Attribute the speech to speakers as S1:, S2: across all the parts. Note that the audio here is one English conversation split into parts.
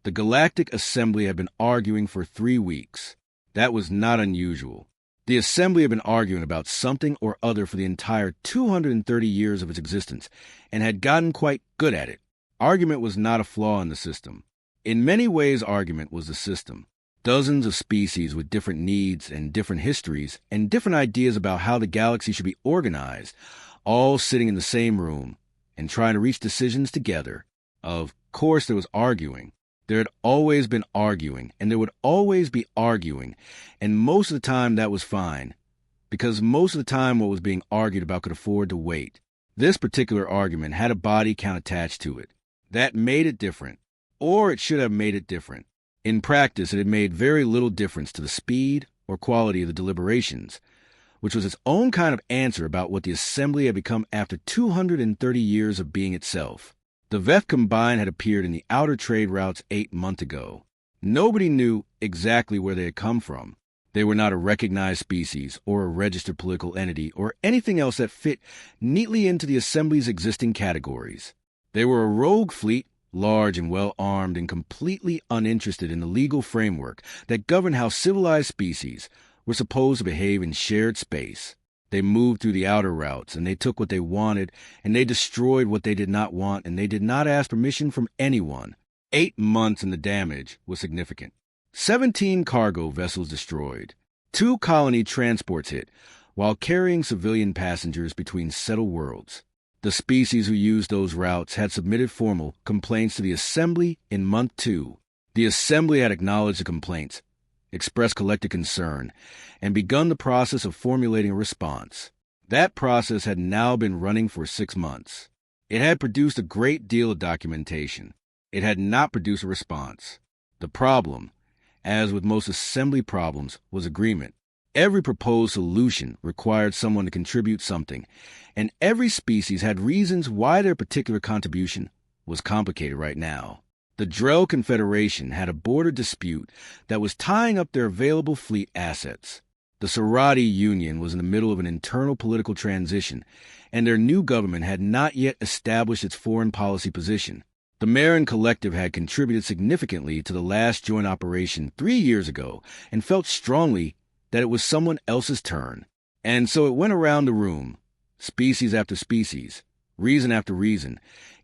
S1: The Galactic Assembly had been arguing for 3 weeks. That was not unusual. The Assembly had been arguing about something or other for the entire 230 years of its existence, and had gotten quite good at it. Argument was not a flaw in the system. In many ways, argument was the system. Dozens of species with different needs and different histories and different ideas about how the galaxy should be organized, all sitting in the same room and trying to reach decisions together. Of course, there was arguing. There had always been arguing, and there would always be arguing, and most of the time that was fine, because most of the time what was being argued about could afford to wait. This particular argument had a body count attached to it. That made it different, or it should have made it different. In practice, it had made very little difference to the speed or quality of the deliberations, which was its own kind of answer about what the Assembly had become after 230 years of being itself. The Veth Combine had appeared in the outer trade routes 8 months ago. Nobody knew exactly where they had come from. They were not a recognized species or a registered political entity or anything else that fit neatly into the Assembly's existing categories. They were a rogue fleet, large and well-armed and completely uninterested in the legal framework that governed how civilized species were supposed to behave in shared space. They moved through the outer routes, and they took what they wanted, and they destroyed what they did not want, and they did not ask permission from anyone. 8 months and the damage was significant. 17 cargo vessels destroyed. 2 colony transports hit, while carrying civilian passengers between settled worlds. The species who used those routes had submitted formal complaints to the Assembly in month 2. The Assembly had acknowledged the complaints, expressed collective concern, and begun the process of formulating a response. That process had now been running for 6 months. It had produced a great deal of documentation. It had not produced a response. The problem, as with most Assembly problems, was agreement. Every proposed solution required someone to contribute something, and every species had reasons why their particular contribution was complicated right now. The Drell Confederation had a border dispute that was tying up their available fleet assets. The Serati Union was in the middle of an internal political transition, and their new government had not yet established its foreign policy position. The Marin Collective had contributed significantly to the last joint operation 3 years ago and felt strongly that it was someone else's turn. And so it went around the room, species after species, reason after reason,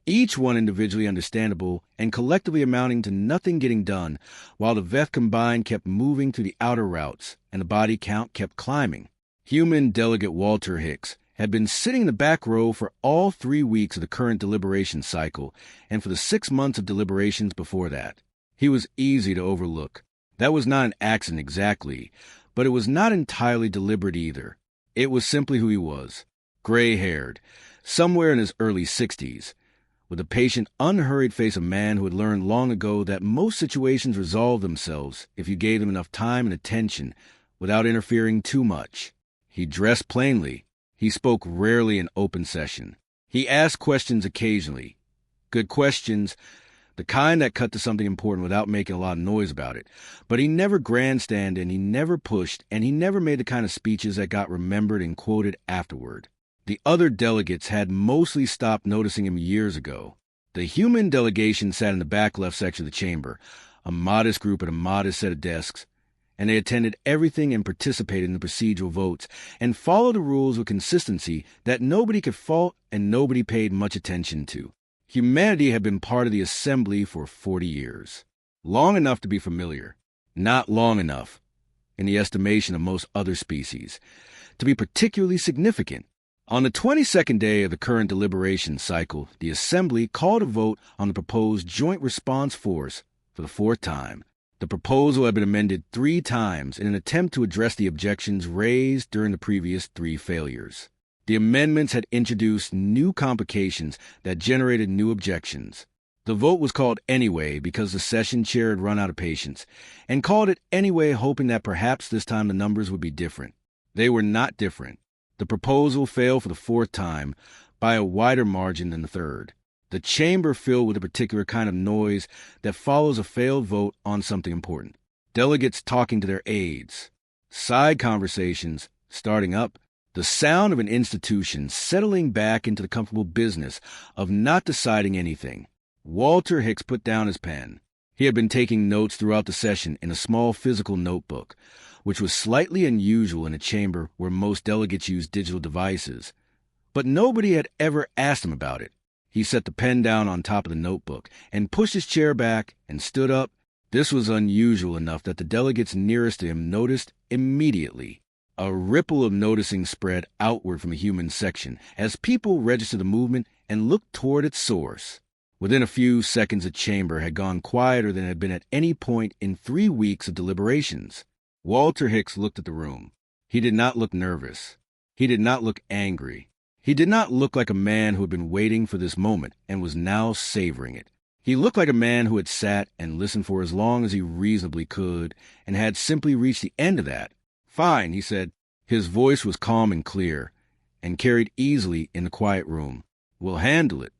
S1: each one individually understandable and collectively amounting to nothing getting done, while the Veth Combine kept moving through the outer routes and the body count kept climbing. Human delegate Walter Hicks had been sitting in the back row for all 3 weeks of the current deliberation cycle and for the 6 months of deliberations before that. He was easy to overlook. That was not an accident exactly, but it was not entirely deliberate either. It was simply who he was, gray-haired, somewhere in his early 60s, with the patient, unhurried face of a man who had learned long ago that most situations resolve themselves if you gave them enough time and attention without interfering too much. He dressed plainly. He spoke rarely in open session. He asked questions occasionally. Good questions, the kind that cut to something important without making a lot of noise about it. But he never grandstanded, and he never pushed, and he never made the kind of speeches that got remembered and quoted afterward. The other delegates had mostly stopped noticing him years ago. The human delegation sat in the back left section of the chamber, a modest group at a modest set of desks, and they attended everything and participated in the procedural votes and followed the rules with consistency that nobody could fault and nobody paid much attention to. Humanity had been part of the Assembly for 40 years. Long enough to be familiar. Not long enough, in the estimation of most other species, to be particularly significant. On the 22nd day of the current deliberation cycle, the Assembly called a vote on the proposed Joint Response Force for the 4th time. The proposal had been amended 3 times in an attempt to address the objections raised during the previous 3 failures. The amendments had introduced new complications that generated new objections. The vote was called anyway because the session chair had run out of patience, and called it anyway hoping that perhaps this time the numbers would be different. They were not different. The proposal failed for the 4th time by a wider margin than the 3rd. The chamber filled with a particular kind of noise that follows a failed vote on something important. Delegates talking to their aides. Side conversations starting up. The sound of an institution settling back into the comfortable business of not deciding anything. Walter Hicks put down his pen. He had been taking notes throughout the session in a small physical notebook, which was slightly unusual in a chamber where most delegates used digital devices. But nobody had ever asked him about it. He set the pen down on top of the notebook and pushed his chair back and stood up. This was unusual enough that the delegates nearest to him noticed immediately. A ripple of noticing spread outward from the human section as people registered the movement and looked toward its source. Within a few seconds, the chamber had gone quieter than it had been at any point in 3 weeks of deliberations. Walter Hicks looked at the room. He did not look nervous. He did not look angry. He did not look like a man who had been waiting for this moment and was now savoring it. He looked like a man who had sat and listened for as long as he reasonably could and had simply reached the end of that. "Fine," he said. His voice was calm and clear and carried easily in the quiet room. "We'll handle it."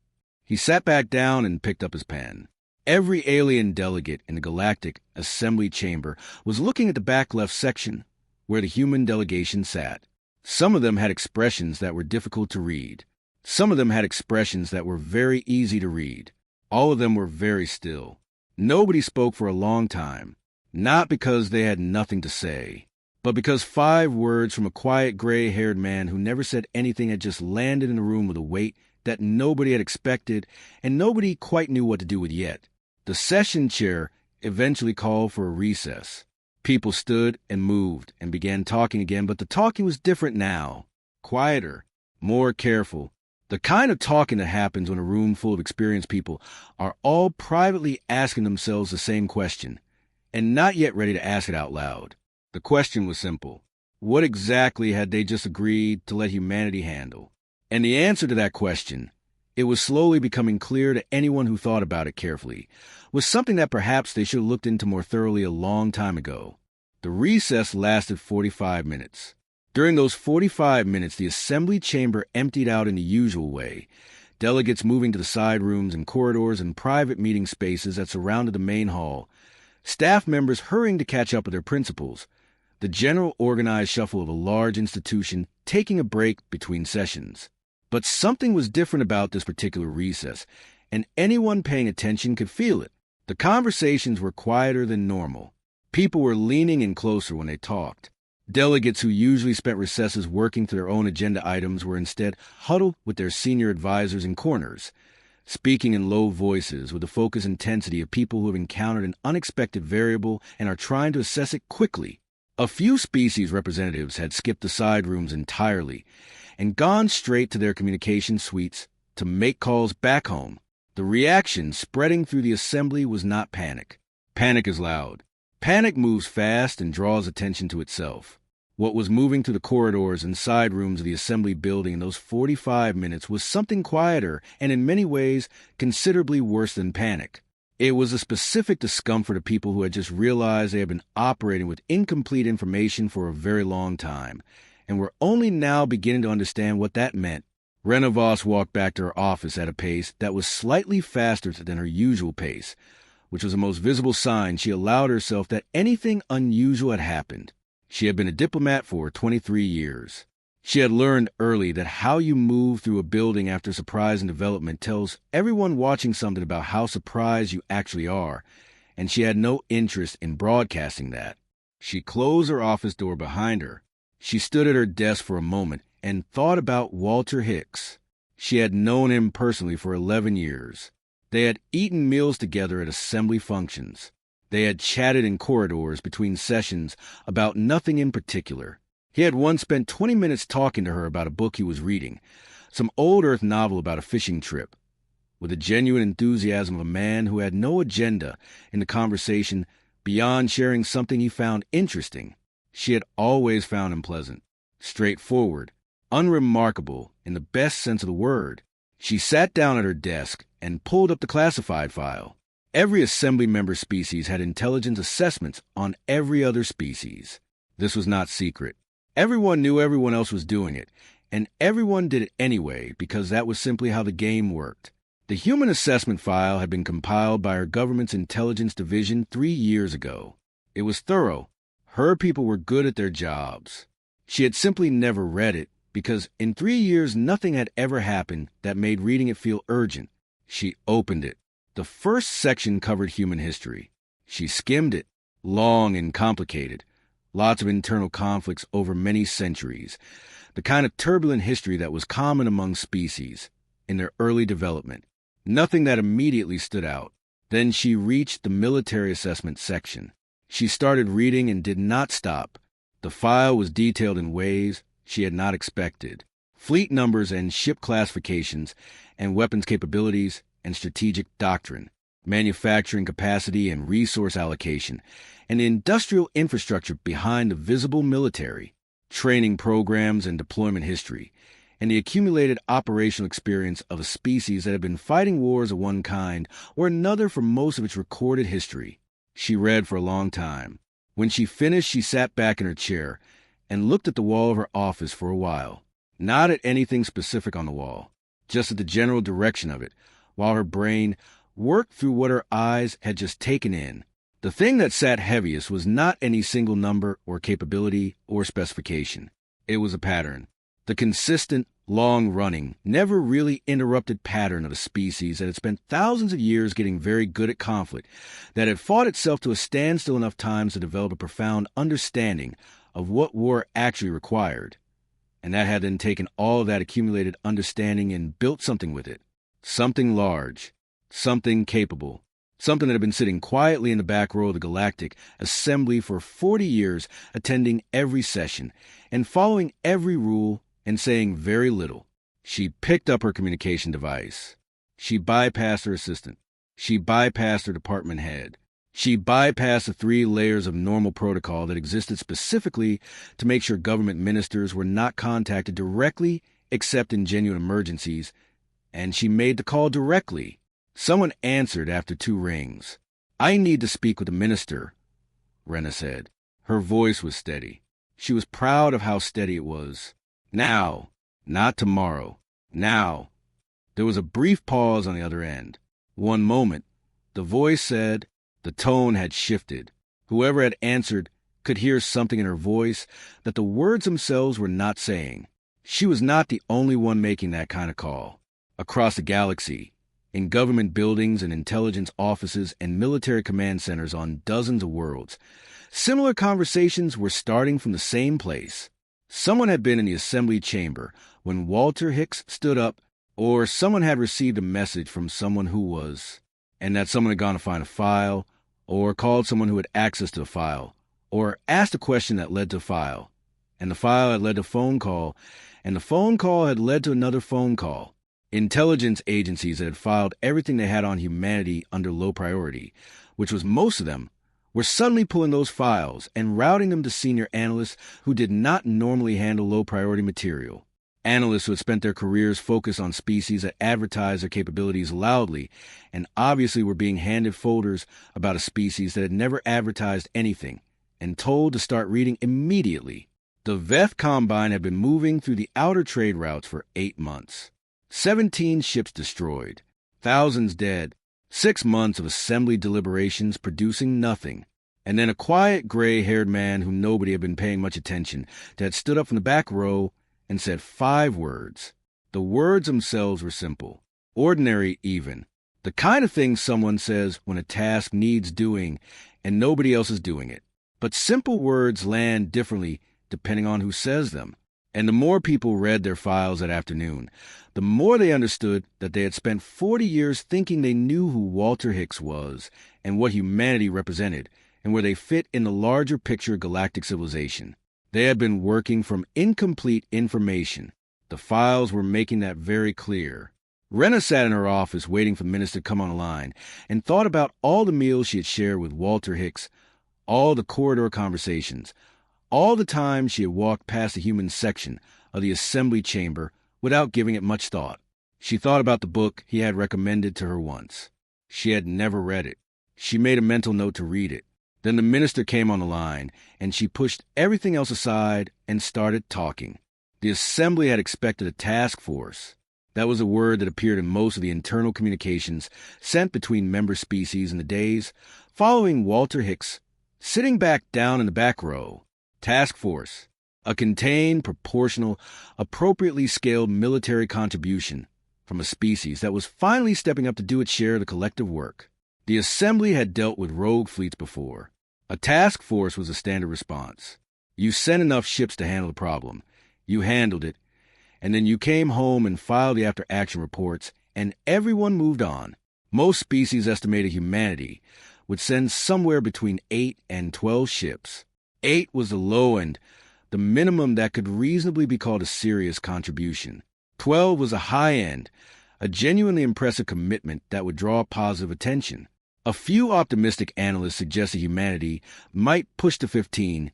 S1: He sat back down and picked up his pen. Every alien delegate in the Galactic Assembly Chamber was looking at the back left section, where the human delegation sat. Some of them had expressions that were difficult to read. Some of them had expressions that were very easy to read. All of them were very still. Nobody spoke for a long time, not because they had nothing to say, but because 5 words from a quiet gray-haired man who never said anything had just landed in the room with a weight that nobody had expected and nobody quite knew what to do with yet. The session chair eventually called for a recess. People stood and moved and began talking again, but the talking was different now. Quieter, more careful. The kind of talking that happens when a room full of experienced people are all privately asking themselves the same question, and not yet ready to ask it out loud. The question was simple. What exactly had they just agreed to let humanity handle? And the answer to that question, it was slowly becoming clear to anyone who thought about it carefully, was something that perhaps they should have looked into more thoroughly a long time ago. The recess lasted 45 minutes. During those 45 minutes, the assembly chamber emptied out in the usual way, delegates moving to the side rooms and corridors and private meeting spaces that surrounded the main hall, staff members hurrying to catch up with their principals, the general organized shuffle of a large institution taking a break between sessions. But something was different about this particular recess, and anyone paying attention could feel it. The conversations were quieter than normal. People were leaning in closer when they talked. Delegates who usually spent recesses working through their own agenda items were instead huddled with their senior advisors in corners, speaking in low voices with the focused intensity of people who have encountered an unexpected variable and are trying to assess it quickly. A few species representatives had skipped the side rooms entirely and gone straight to their communication suites to make calls back home. The reaction spreading through the assembly was not panic. Panic is loud. Panic moves fast and draws attention to itself. What was moving through the corridors and side rooms of the assembly building in those 45 minutes was something quieter and in many ways considerably worse than panic. It was a specific discomfort of people who had just realized they had been operating with incomplete information for a very long time, and were only now beginning to understand what that meant. Renovos walked back to her office at a pace that was slightly faster than her usual pace, which was the most visible sign she allowed herself that anything unusual had happened. She had been a diplomat for 23 years. She had learned early that how you move through a building after surprise and development tells everyone watching something about how surprised you actually are, and she had no interest in broadcasting that. She closed her office door behind her. She stood at her desk for a moment and thought about Walter Hicks. She had known him personally for 11 years. They had eaten meals together at assembly functions. They had chatted in corridors between sessions about nothing in particular. He had once spent 20 minutes talking to her about a book he was reading, some old Earth novel about a fishing trip. With the genuine enthusiasm of a man who had no agenda in the conversation beyond sharing something he found interesting, she had always found him pleasant, straightforward, unremarkable in the best sense of the word. She sat down at her desk and pulled up the classified file. Every assembly member species had intelligence assessments on every other species. This was not secret. Everyone knew everyone else was doing it, and everyone did it anyway because that was simply how the game worked. The human assessment file had been compiled by our government's intelligence division 3 years ago. It was thorough. Her people were good at their jobs. She had simply never read it because in 3 years nothing had ever happened that made reading it feel urgent. She opened it. The first section covered human history. She skimmed it, long and complicated, lots of internal conflicts over many centuries, the kind of turbulent history that was common among species in their early development. Nothing that immediately stood out. Then she reached the military assessment section. She started reading and did not stop. The file was detailed in ways she had not expected. Fleet numbers and ship classifications and weapons capabilities and strategic doctrine, manufacturing capacity and resource allocation, and the industrial infrastructure behind the visible military, training programs and deployment history, and the accumulated operational experience of a species that had been fighting wars of one kind or another for most of its recorded history. She read for a long time. When she finished, she sat back in her chair and looked at the wall of her office for a while. Not at anything specific on the wall, just at the general direction of it, while her brain worked through what her eyes had just taken in. The thing that sat heaviest was not any single number or capability or specification. It was a pattern. The consistent, long-running, never really interrupted pattern of a species that had spent thousands of years getting very good at conflict, that had fought itself to a standstill enough times to develop a profound understanding of what war actually required, and that had then taken all of that accumulated understanding and built something with it. Something large, something capable, something that had been sitting quietly in the back row of the Galactic Assembly for 40 years, attending every session and following every rule and saying very little. She picked up her communication device. She bypassed her assistant. She bypassed her department head. She bypassed the 3 layers of normal protocol that existed specifically to make sure government ministers were not contacted directly except in genuine emergencies, and she made the call directly. Someone answered after 2 rings. "I need to speak with the minister," Rena said. Her voice was steady. She was proud of how steady it was. "Now, not tomorrow. Now." There was a brief pause on the other end. "One moment," the voice said. The tone had shifted. Whoever had answered could hear something in her voice that the words themselves were not saying. She was not the only one making that kind of call. Across the galaxy, in government buildings and intelligence offices and military command centers on dozens of worlds, similar conversations were starting from the same place. Someone had been in the assembly chamber when Walter Hicks stood up, or someone had received a message from someone who was, and that someone had gone to find a file, or called someone who had access to the file, or asked a question that led to a file, and the file had led to a phone call, and the phone call had led to another phone call. Intelligence agencies that had filed everything they had on humanity under low priority, which was most of them, were suddenly pulling those files and routing them to senior analysts who did not normally handle low-priority material. Analysts who had spent their careers focused on species that advertised their capabilities loudly and obviously were being handed folders about a species that had never advertised anything and told to start reading immediately. The Veth Combine had been moving through the outer trade routes for 8 months. 17 ships destroyed, thousands dead, 6 months of assembly deliberations producing nothing, and then a quiet gray-haired man whom nobody had been paying much attention to had stood up from the back row and said 5 words. The words themselves were simple, ordinary even, the kind of thing someone says when a task needs doing and nobody else is doing it. But simple words land differently depending on who says them. And the more people read their files that afternoon, the more they understood that they had spent 40 years thinking they knew who Walter Hicks was and what humanity represented and where they fit in the larger picture of galactic civilization. They had been working from incomplete information. The files were making that very clear. Rena sat in her office waiting for the minister to come on the line and thought about all the meals she had shared with Walter Hicks, all the corridor conversations, all the time she had walked past the human section of the assembly chamber without giving it much thought. She thought about the book he had recommended to her once. She had never read it. She made a mental note to read it. Then the minister came on the line, and she pushed everything else aside and started talking. The assembly had expected a task force. That was a word that appeared in most of the internal communications sent between member species in the days following Walter Hicks, sitting back down in the back row. Task force, a contained, proportional, appropriately scaled military contribution from a species that was finally stepping up to do its share of the collective work. The assembly had dealt with rogue fleets before. A task force was a standard response. You sent enough ships to handle the problem. You handled it, and then you came home and filed the after-action reports, and everyone moved on. Most species estimated humanity would send somewhere between 8 and 12 ships. 8 was the low end, the minimum that could reasonably be called a serious contribution. 12 was a high end, a genuinely impressive commitment that would draw positive attention. A few optimistic analysts suggested humanity might push to 15,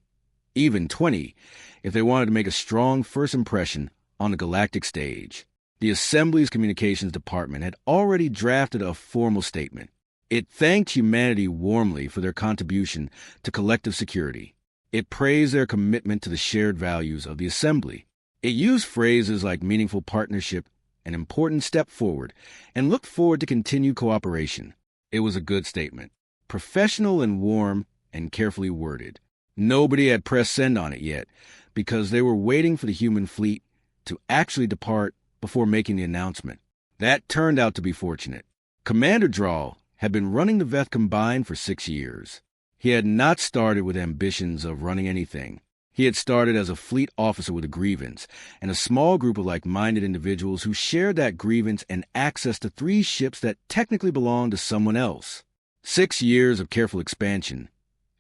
S1: even 20, if they wanted to make a strong first impression on the galactic stage. The Assembly's Communications Department had already drafted a formal statement. It thanked humanity warmly for their contribution to collective security. It praised their commitment to the shared values of the Assembly. It used phrases like meaningful partnership, an important step forward, and looked forward to continued cooperation. It was a good statement, professional and warm and carefully worded. Nobody had pressed send on it yet, because they were waiting for the human fleet to actually depart before making the announcement. That turned out to be fortunate. Commander Drawl had been running the Veth Combined for 6 years. He had not started with ambitions of running anything. He had started as a fleet officer with a grievance, and a small group of like-minded individuals who shared that grievance and access to 3 ships that technically belonged to someone else. 6 years of careful expansion,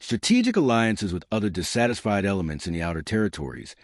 S1: strategic alliances with other dissatisfied elements in the outer territories,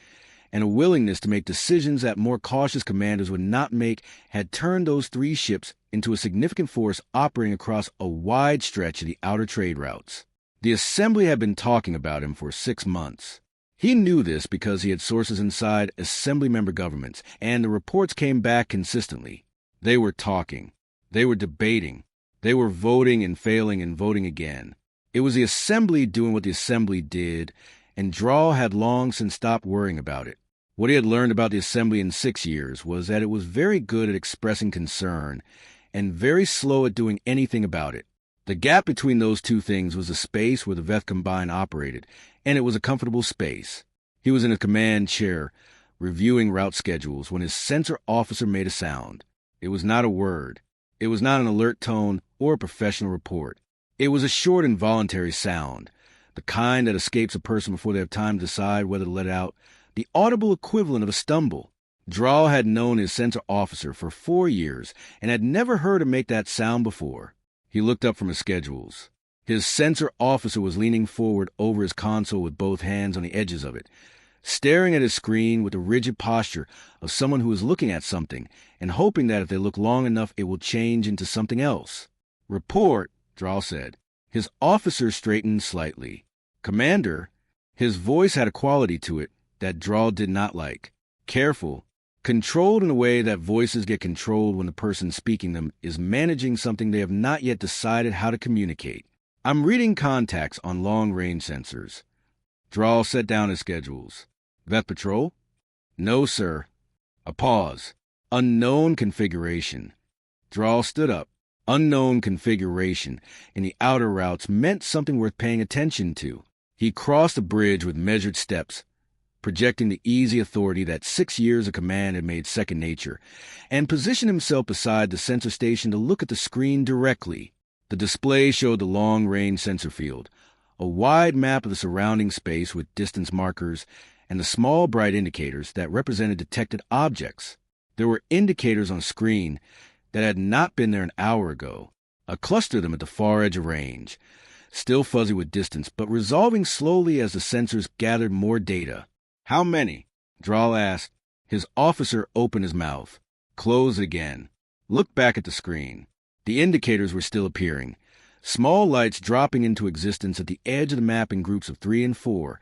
S1: and a willingness to make decisions that more cautious commanders would not make had turned those 3 ships into a significant force operating across a wide stretch of the outer trade routes. The Assembly had been talking about him for 6 months. He knew this because he had sources inside Assembly member governments, and the reports came back consistently. They were talking. They were debating. They were voting and failing and voting again. It was the Assembly doing what the Assembly did, and Drawl had long since stopped worrying about it. What he had learned about the Assembly in 6 years was that it was very good at expressing concern and very slow at doing anything about it. The gap between those two things was the space where the Veth Combine operated, and it was a comfortable space. He was in his command chair, reviewing route schedules, when his sensor officer made a sound. It was not a word. It was not an alert tone or a professional report. It was a short, involuntary sound, the kind that escapes a person before they have time to decide whether to let it out, the audible equivalent of a stumble. Drawl had known his sensor officer for 4 years and had never heard him make that sound before. He looked up from his schedules. His sensor officer was leaning forward over his console with both hands on the edges of it, staring at his screen with the rigid posture of someone who is looking at something and hoping that if they look long enough it will change into something else. "Report," Drawl said. His officer straightened slightly. "Commander." His voice had a quality to it that Drawl did not like. Careful, controlled in a way that voices get controlled when the person speaking them is managing something they have not yet decided how to communicate. "I'm reading contacts on long-range sensors." Drawl set down his schedules. "Veth Patrol?" "No, sir." A pause. "Unknown configuration." Drawl stood up. Unknown configuration in the outer routes meant something worth paying attention to. He crossed the bridge with measured steps, projecting the easy authority that 6 years of command had made second nature, and positioned himself beside the sensor station to look at the screen directly. The display showed the long-range sensor field, a wide map of the surrounding space with distance markers, and the small bright indicators that represented detected objects. There were indicators on the screen that had not been there an hour ago, a cluster of them at the far edge of range, still fuzzy with distance, but resolving slowly as the sensors gathered more data. "How many?" Drawl asked. His officer opened his mouth, closed again, looked back at the screen. The indicators were still appearing, small lights dropping into existence at the edge of the map in groups of 3 and 4,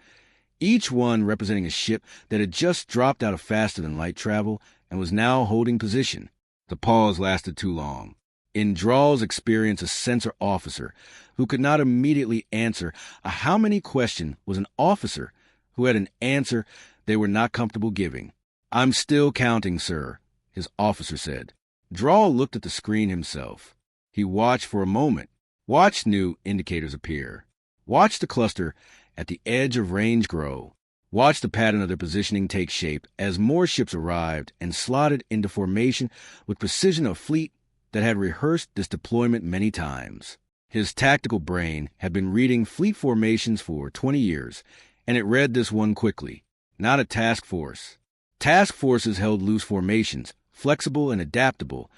S1: each one representing a ship that had just dropped out of faster-than-light travel and was now holding position. The pause lasted too long. In Drawl's experience, a sensor officer who could not immediately answer a how many question was an officer who had an answer they were not comfortable giving. "I'm still counting, sir," his officer said. Drawl looked at the screen himself. He watched for a moment, watched new indicators appear, watched the cluster at the edge of range grow, watched the pattern of their positioning take shape as more ships arrived and slotted into formation with precision of a fleet that had rehearsed this deployment many times. His tactical brain had been reading fleet formations for 20 years, and it read this one quickly. Not a task force. Task forces held loose formations, flexible and adaptable,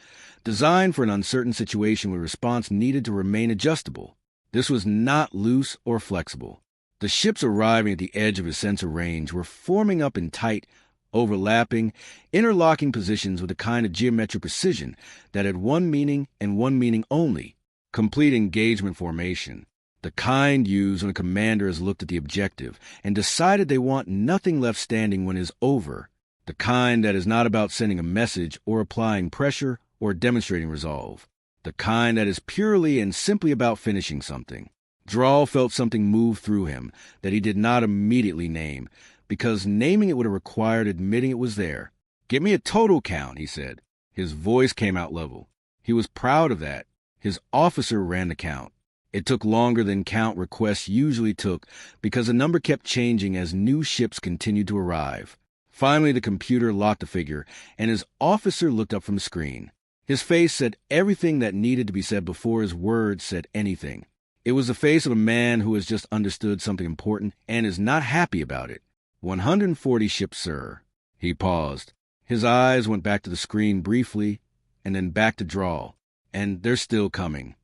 S1: designed for an uncertain situation where response needed to remain adjustable. This was not loose or flexible. The ships arriving at the edge of his sensor range were forming up in tight, overlapping, interlocking positions with a kind of geometric precision that had one meaning and one meaning only: complete engagement formation. The kind used when a commander has looked at the objective and decided they want nothing left standing when it is over. The kind that is not about sending a message or applying pressure or demonstrating resolve. The kind that is purely and simply about finishing something. Drawl felt something move through him that he did not immediately name, because naming it would have required admitting it was there. "Give me a total count," he said. His voice came out level. He was proud of that. His officer ran the count. It took longer than count requests usually took because the number kept changing as new ships continued to arrive. Finally, the computer locked the figure, and his officer looked up from the screen. His face said everything that needed to be said before his words said anything. It was the face of a man who has just understood something important and is not happy about it. 140 ships, sir." He paused. His eyes went back to the screen briefly, and then back to Drawl. "And they're still coming."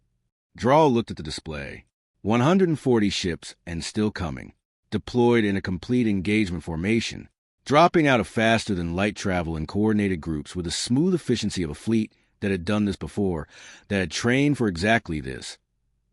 S1: Drawl looked at the display. 140 ships, and still coming. Deployed in a complete engagement formation. Dropping out of faster-than-light travel in coordinated groups with the smooth efficiency of a fleet that had done this before, that had trained for exactly this,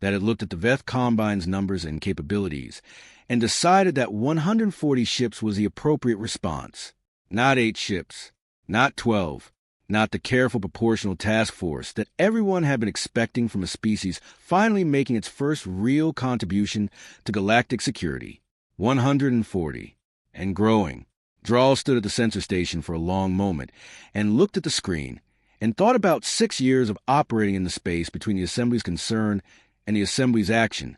S1: that had looked at the Veth Combine's numbers and capabilities, and decided that 140 ships was the appropriate response. Not 8 ships, not 12, not the careful proportional task force that everyone had been expecting from a species finally making its first real contribution to galactic security. 140, and growing. Drawl stood at the sensor station for a long moment and looked at the screen and thought about 6 years of operating in the space between the Assembly's concern and the Assembly's action,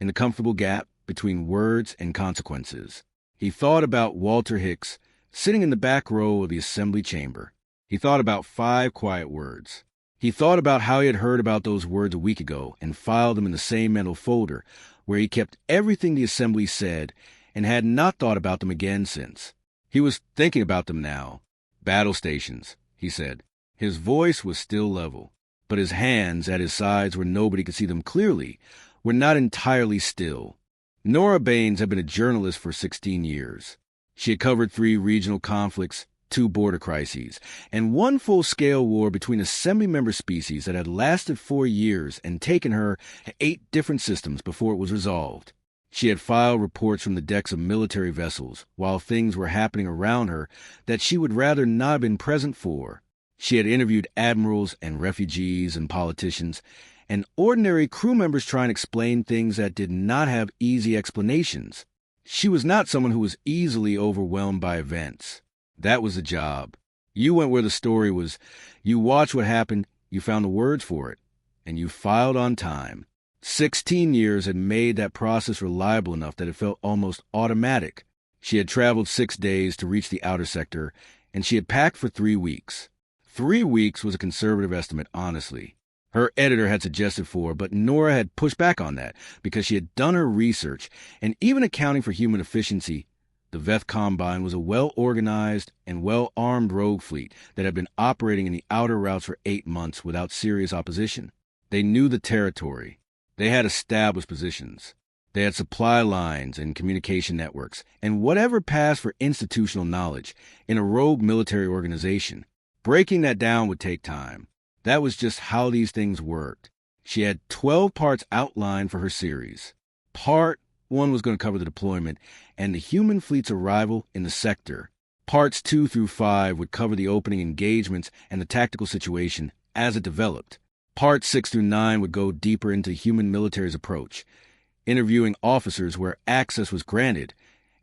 S1: in the comfortable gap between words and consequences. He thought about Walter Hicks sitting in the back row of the Assembly chamber. He thought about 5 quiet words. He thought about how he had heard about those words a week ago and filed them in the same mental folder where he kept everything the Assembly said and had not thought about them again since. He was thinking about them now. "Battle stations," he said. His voice was still level, but his hands at his sides where nobody could see them clearly were not entirely still. Nora Baines had been a journalist for 16 years. She had covered 3 regional conflicts, 2 border crises, and 1 full-scale war between Assembly member species that had lasted 4 years and taken her 8 different systems before it was resolved. She had filed reports from the decks of military vessels while things were happening around her that she would rather not have been present for. She had interviewed admirals and refugees and politicians and ordinary crew members trying to explain things that did not have easy explanations. She was not someone who was easily overwhelmed by events. That was the job. You went where the story was. You watched what happened, you found the words for it, and you filed on time. 16 years had made that process reliable enough that it felt almost automatic. She had traveled 6 days to reach the outer sector, and she had packed for 3 weeks. 3 weeks was a conservative estimate, honestly. Her editor had suggested 4, but Nora had pushed back on that because she had done her research, and even accounting for human efficiency, the Veth Combine was a well-organized and well-armed rogue fleet that had been operating in the outer routes for 8 months without serious opposition. They knew the territory. They had established positions. They had supply lines and communication networks, and whatever passed for institutional knowledge in a rogue military organization. Breaking that down would take time. That was just how these things worked. She had 12 parts outlined for her series. Part 1 was going to cover the deployment and the human fleet's arrival in the sector. Parts 2 through 5 would cover the opening engagements and the tactical situation as it developed. Parts 6 through 9 would go deeper into human military's approach, interviewing officers where access was granted,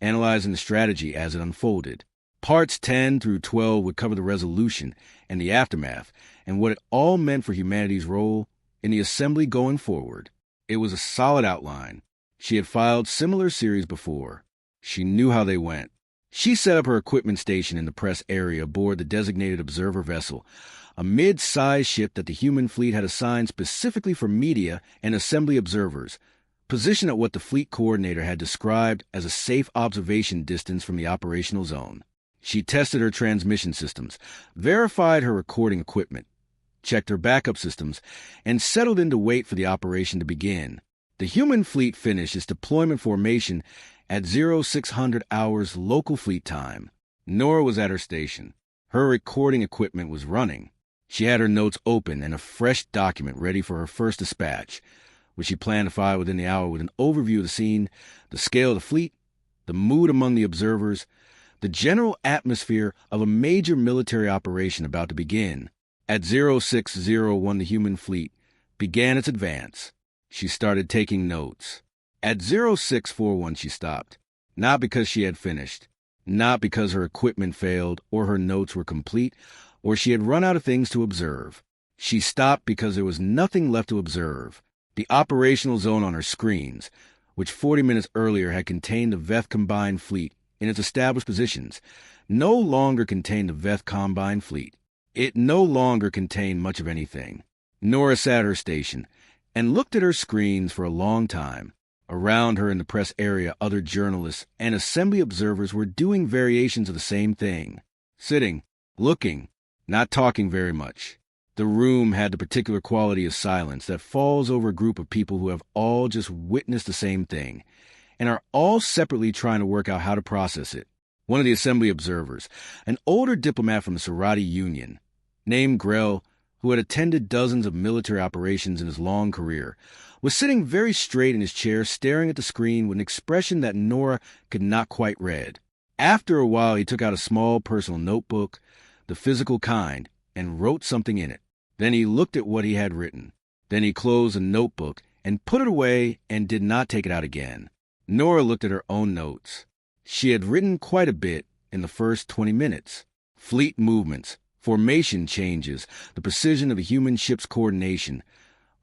S1: analyzing the strategy as it unfolded. Parts 10 through 12 would cover the resolution and the aftermath and what it all meant for humanity's role in the Assembly going forward. It was a solid outline. She had filed similar series before. She knew how they went. She set up her equipment station in the press area aboard the designated observer vessel, a mid-sized ship that the human fleet had assigned specifically for media and assembly observers, positioned at what the fleet coordinator had described as a safe observation distance from the operational zone. She tested her transmission systems, verified her recording equipment, checked her backup systems, and settled in to wait for the operation to begin. The human fleet finished its deployment formation at 0600 hours local fleet time. Nora was at her station. Her recording equipment was running. She had her notes open and a fresh document ready for her first dispatch, which she planned to file within the hour with an overview of the scene, the scale of the fleet, the mood among the observers, the general atmosphere of a major military operation about to begin. At 0601, the human fleet began its advance. She started taking notes. At 0641, she stopped, not because she had finished, not because her equipment failed or her notes were complete or she had run out of things to observe. She stopped because there was nothing left to observe. The operational zone on her screens, which 40 minutes earlier had contained the Veth Combined Fleet in its established positions, no longer contained the Veth Combined Fleet. It no longer contained much of anything. Nora sat at her station and looked at her screens for a long time. Around her in the press area, other journalists and assembly observers were doing variations of the same thing. Sitting, looking, not talking very much. The room had the particular quality of silence that falls over a group of people who have all just witnessed the same thing and are all separately trying to work out how to process it. One of the assembly observers, an older diplomat from the Sarati Union, named Grell, who had attended dozens of military operations in his long career, was sitting very straight in his chair staring at the screen with an expression that Nora could not quite read. After a while, he took out a small personal notebook, the physical kind, and wrote something in it. Then he looked at what he had written. Then he closed the notebook and put it away and did not take it out again. Nora looked at her own notes. She had written quite a bit in the first 20 minutes. Fleet movements, formation changes, the precision of a human ship's coordination,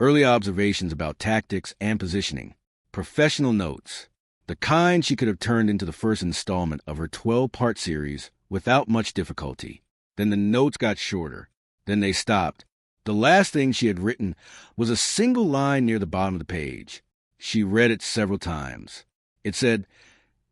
S1: early observations about tactics and positioning, professional notes, the kind she could have turned into the first installment of her 12-part series without much difficulty. Then the notes got shorter. Then they stopped. The last thing she had written was a single line near the bottom of the page. She read it several times. It said,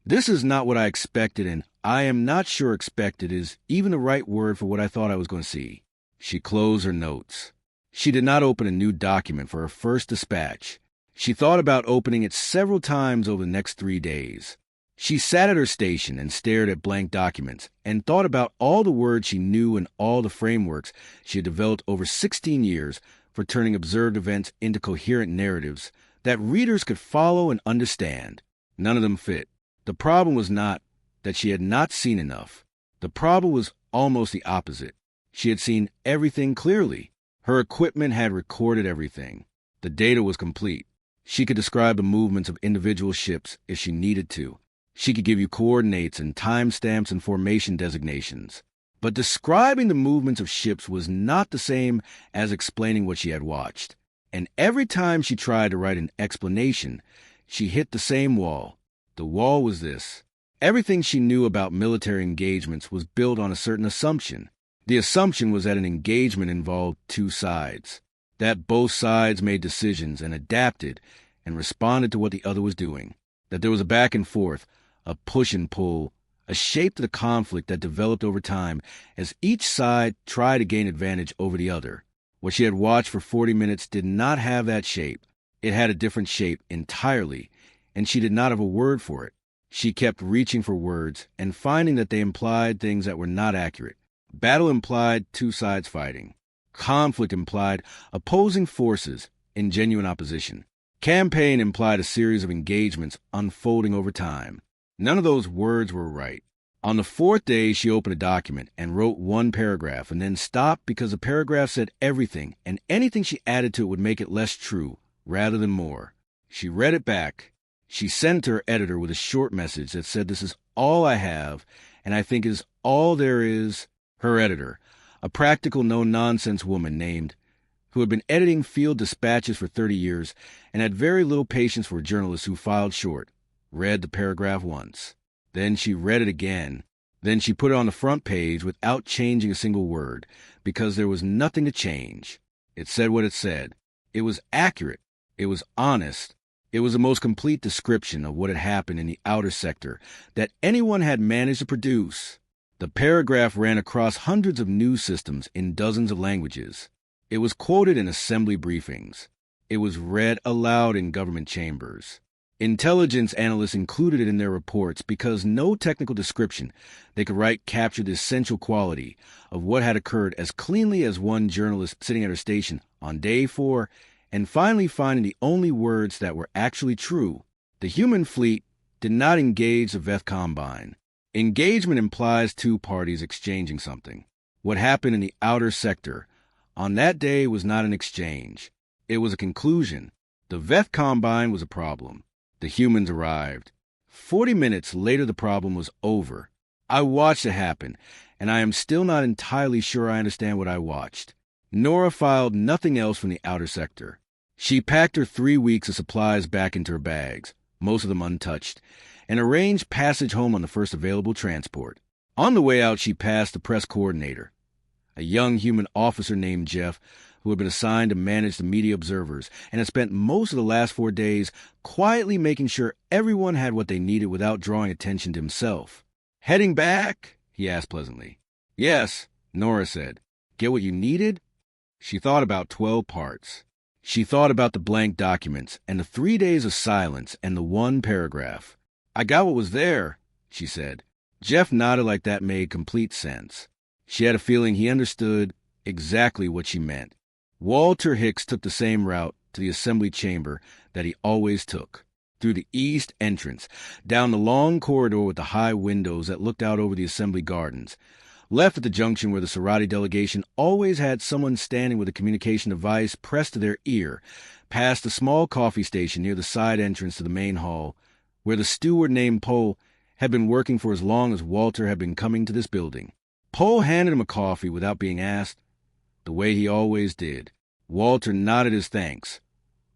S1: "This is not what I expected, and I am not sure expected is even the right word for what I thought I was going to see." She closed her notes. She did not open a new document for her first dispatch. She thought about opening it several times over the next 3 days. She sat at her station and stared at blank documents and thought about all the words she knew and all the frameworks she had developed over 16 years for turning observed events into coherent narratives that readers could follow and understand. None of them fit. The problem was not that she had not seen enough. The problem was almost the opposite. She had seen everything clearly. Her equipment had recorded everything. The data was complete. She could describe the movements of individual ships if she needed to. She could give you coordinates and timestamps and formation designations. But describing the movements of ships was not the same as explaining what she had watched. And every time she tried to write an explanation, she hit the same wall. The wall was this. Everything she knew about military engagements was built on a certain assumption. The assumption was that an engagement involved two sides, that both sides made decisions and adapted and responded to what the other was doing, that there was a back and forth, a push and pull, a shape to the conflict that developed over time as each side tried to gain advantage over the other. What she had watched for 40 minutes did not have that shape. It had a different shape entirely, and she did not have a word for it. She kept reaching for words and finding that they implied things that were not accurate. Battle implied two sides fighting. Conflict implied opposing forces in genuine opposition. Campaign implied a series of engagements unfolding over time. None of those words were right. On the fourth day, she opened a document and wrote one paragraph and then stopped because the paragraph said everything, and anything she added to it would make it less true rather than more. She read it back. She sent it to her editor with a short message that said, "This is all I have, and I think it is all there is." Her editor, a practical, no-nonsense woman who had been editing field dispatches for 30 years and had very little patience for journalists who filed short, read the paragraph once. Then she read it again. Then she put it on the front page without changing a single word, because there was nothing to change. It said what it said. It was accurate. It was honest. It was the most complete description of what had happened in the outer sector that anyone had managed to produce. The paragraph ran across hundreds of news systems in dozens of languages. It was quoted in assembly briefings. It was read aloud in government chambers. Intelligence analysts included it in their reports because no technical description they could write captured the essential quality of what had occurred as cleanly as one journalist sitting at her station on day 4 and finally finding the only words that were actually true. The human fleet did not engage the Veth Combine. Engagement implies two parties exchanging something. What happened in the outer sector on that day was not an exchange. It was a conclusion. The Veth Combine was a problem. The humans arrived. 40 minutes later, the problem was over. I watched it happen, and I am still not entirely sure I understand what I watched. Nora filed nothing else from the outer sector. She packed her 3 weeks of supplies back into her bags, most of them untouched, and arranged passage home on the first available transport. On the way out, she passed the press coordinator, a young human officer named Jeff, who had been assigned to manage the media observers and had spent most of the last 4 days quietly making sure everyone had what they needed without drawing attention to himself. "Heading back?" he asked pleasantly. "Yes," Nora said. "Get what you needed?" She thought about 12 parts. She thought about the blank documents and the 3 days of silence and the one paragraph. "I got what was there," she said. Jeff nodded like that made complete sense. She had a feeling he understood exactly what she meant. Walter Hicks took the same route to the assembly chamber that he always took, through the east entrance, down the long corridor with the high windows that looked out over the assembly gardens, left at the junction where the Sorority delegation always had someone standing with a communication device pressed to their ear, past the small coffee station near the side entrance to the main hall, where the steward named Poe had been working for as long as Walter had been coming to this building. Poe handed him a coffee without being asked, the way he always did. Walter nodded his thanks,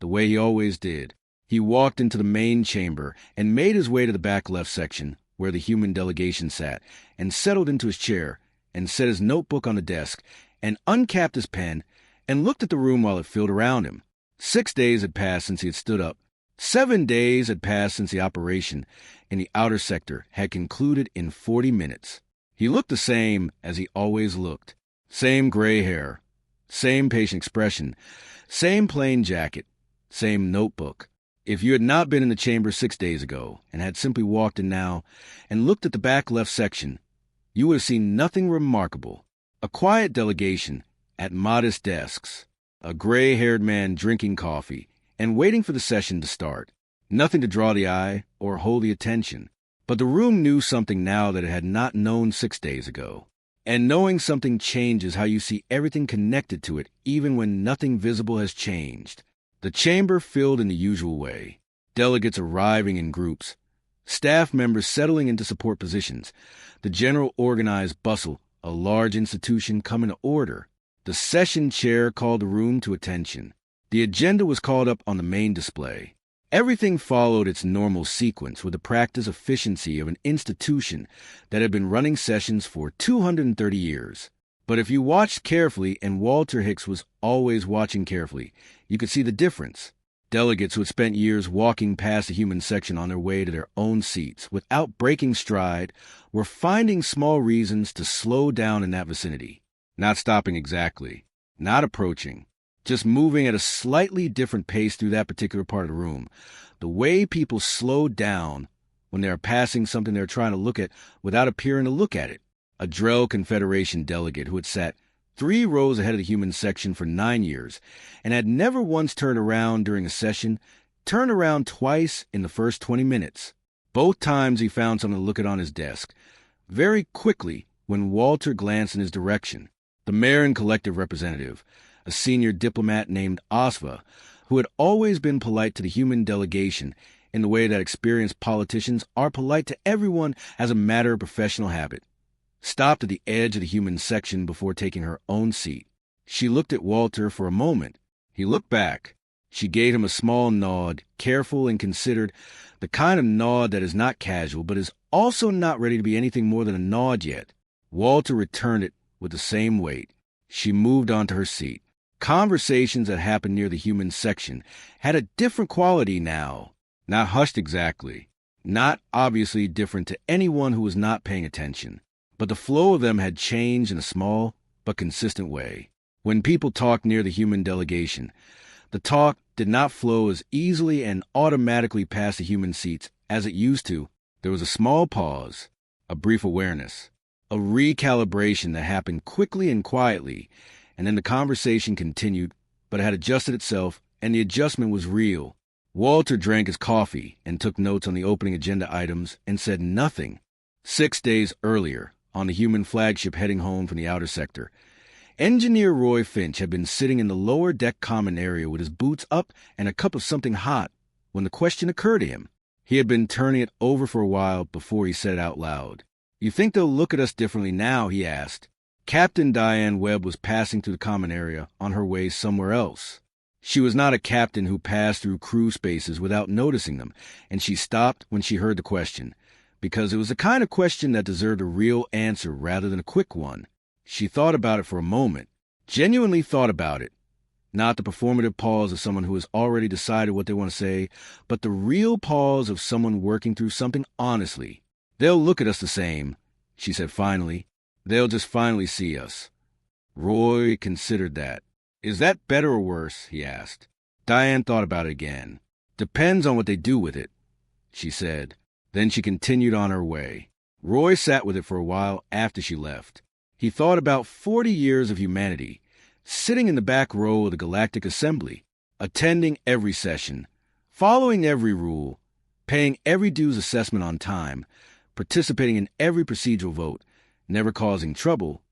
S1: the way he always did. He walked into the main chamber and made his way to the back left section, where the human delegation sat, and settled into his chair, and set his notebook on the desk, and uncapped his pen, and looked at the room while it filled around him. 6 days had passed since he had stood up. 7 days had passed since the operation in the outer sector had concluded in 40 minutes. He looked the same as he always looked. Same gray hair, same patient expression, same plain jacket, same notebook. If you had not been in the chamber 6 days ago and had simply walked in now and looked at the back left section, you would have seen nothing remarkable. A quiet delegation at modest desks, a gray-haired man drinking coffee and waiting for the session to start. Nothing to draw the eye or hold the attention. But the room knew something now that it had not known 6 days ago. And knowing something changes how you see everything connected to it, even when nothing visible has changed. The chamber filled in the usual way. Delegates arriving in groups. Staff members settling into support positions. The general organized bustle, a large institution coming to order. The session chair called the room to attention. The agenda was called up on the main display. Everything followed its normal sequence with the practice efficiency of an institution that had been running sessions for 230 years. But if you watched carefully, and Walter Hicks was always watching carefully, you could see the difference. Delegates who had spent years walking past the human section on their way to their own seats without breaking stride were finding small reasons to slow down in that vicinity. Not stopping exactly, not approaching, just moving at a slightly different pace through that particular part of the room. The way people slow down when they are passing something they're trying to look at without appearing to look at it. A Drell Confederation delegate who had sat 3 rows ahead of the human section for 9 years and had never once turned around during a session, turned around twice in the first 20 minutes. Both times he found something to look at on his desk. Very quickly, when Walter glanced in his direction, the mayor and collective representative, a senior diplomat named Osva, who had always been polite to the human delegation in the way that experienced politicians are polite to everyone as a matter of professional habit, stopped at the edge of the human section before taking her own seat. She looked at Walter for a moment. He looked back. She gave him a small nod, careful and considered, the kind of nod that is not casual but is also not ready to be anything more than a nod yet. Walter returned it with the same weight. She moved on to her seat. Conversations that happened near the human section had a different quality now. Not hushed exactly, not obviously different to anyone who was not paying attention, but the flow of them had changed in a small but consistent way. When people talked near the human delegation, the talk did not flow as easily and automatically past the human seats as it used to. There was a small pause, a brief awareness, a recalibration that happened quickly and quietly, and then the conversation continued, but it had adjusted itself, and the adjustment was real. Walter drank his coffee and took notes on the opening agenda items and said nothing. 6 days earlier, on the human flagship heading home from the outer sector, Engineer Roy Finch had been sitting in the lower deck common area with his boots up and a cup of something hot when the question occurred to him. He had been turning it over for a while before he said it out loud. "You think they'll look at us differently now?" he asked. Captain Diane Webb was passing through the common area on her way somewhere else. She was not a captain who passed through crew spaces without noticing them, and she stopped when she heard the question, because it was the kind of question that deserved a real answer rather than a quick one. She thought about it for a moment, genuinely thought about it. Not the performative pause of someone who has already decided what they want to say, but the real pause of someone working through something honestly. "They'll look at us the same," she said finally. "They'll just finally see us." Roy considered that. "Is that better or worse?" he asked. Diane thought about it again. "Depends on what they do with it," she said. Then she continued on her way. Roy sat with it for a while after she left. He thought about 40 years of humanity, sitting in the back row of the Galactic Assembly, attending every session, following every rule, paying every dues assessment on time, participating in every procedural vote, never causing trouble,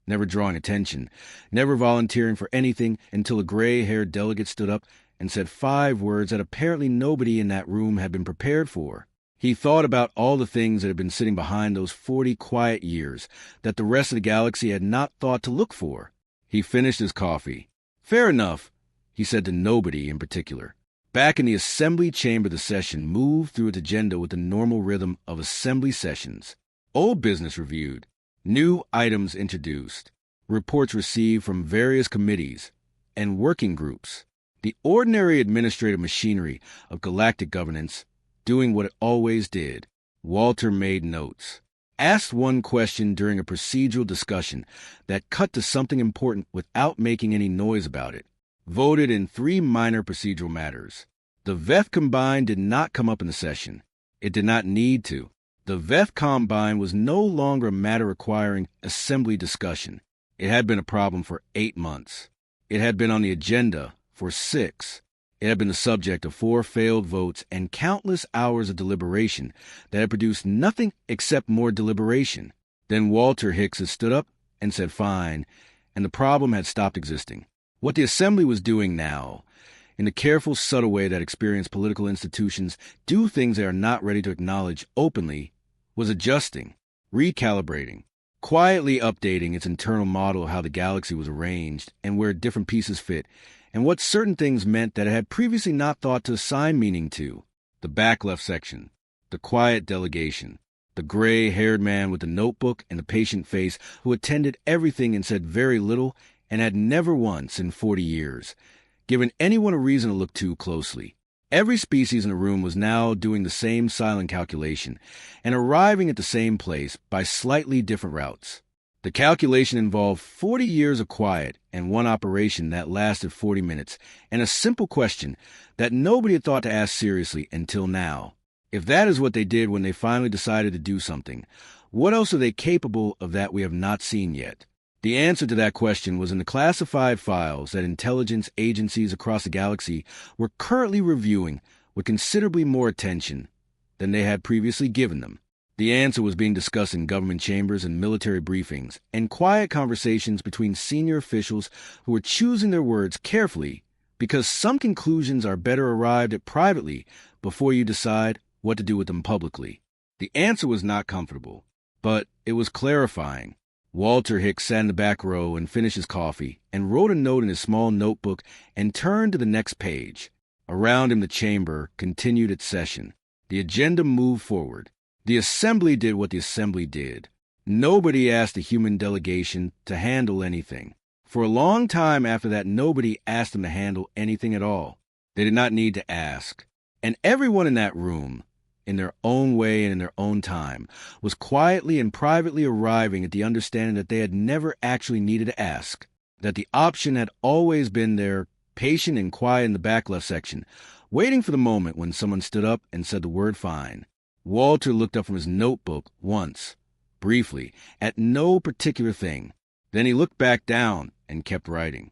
S1: never drawing attention, never volunteering for anything until a gray-haired delegate stood up and said 5 words that apparently nobody in that room had been prepared for. He thought about all the things that had been sitting behind those 40 quiet years that the rest of the galaxy had not thought to look for. He finished his coffee. "Fair enough," he said to nobody in particular. Back in the assembly chamber, the session moved through its agenda with the normal rhythm of assembly sessions. Old business reviewed, new items introduced, reports received from various committees and working groups. The ordinary administrative machinery of galactic governance doing what it always did. Walter made notes, asked one question during a procedural discussion that cut to something important without making any noise about it, voted in 3 minor procedural matters. The Veth Combine did not come up in the session. It did not need to. The Veth Combine was no longer a matter requiring assembly discussion. It had been a problem for 8 months. It had been on the agenda for 6. It had been the subject of 4 failed votes and countless hours of deliberation that had produced nothing except more deliberation. Then Walter Hicks had stood up and said fine, and the problem had stopped existing. What the Assembly was doing now, in the careful, subtle way that experienced political institutions do things they are not ready to acknowledge openly, was adjusting, recalibrating, quietly updating its internal model of how the galaxy was arranged and where different pieces fit, and what certain things meant that it had previously not thought to assign meaning to. The back left section, the quiet delegation, the gray-haired man with the notebook and the patient face who attended everything and said very little and had never once in 40 years given anyone a reason to look too closely. Every species in the room was now doing the same silent calculation and arriving at the same place by slightly different routes. The calculation involved 40 years of quiet and one operation that lasted 40 minutes, and a simple question that nobody had thought to ask seriously until now. If that is what they did when they finally decided to do something, what else are they capable of that we have not seen yet? The answer to that question was in the classified files that intelligence agencies across the galaxy were currently reviewing with considerably more attention than they had previously given them. The answer was being discussed in government chambers and military briefings, and quiet conversations between senior officials who were choosing their words carefully because some conclusions are better arrived at privately before you decide what to do with them publicly. The answer was not comfortable, but it was clarifying. Walter Hicks sat in the back row and finished his coffee and wrote a note in his small notebook and turned to the next page. Around him, the chamber continued its session. The agenda moved forward. The assembly did what the assembly did. Nobody asked the human delegation to handle anything. For a long time after that, nobody asked them to handle anything at all. They did not need to ask. And everyone in that room, in their own way and in their own time, was quietly and privately arriving at the understanding that they had never actually needed to ask, that the option had always been there, patient and quiet in the back left section, waiting for the moment when someone stood up and said the word fine. Walter looked up from his notebook once, briefly, at no particular thing. Then he looked back down and kept writing.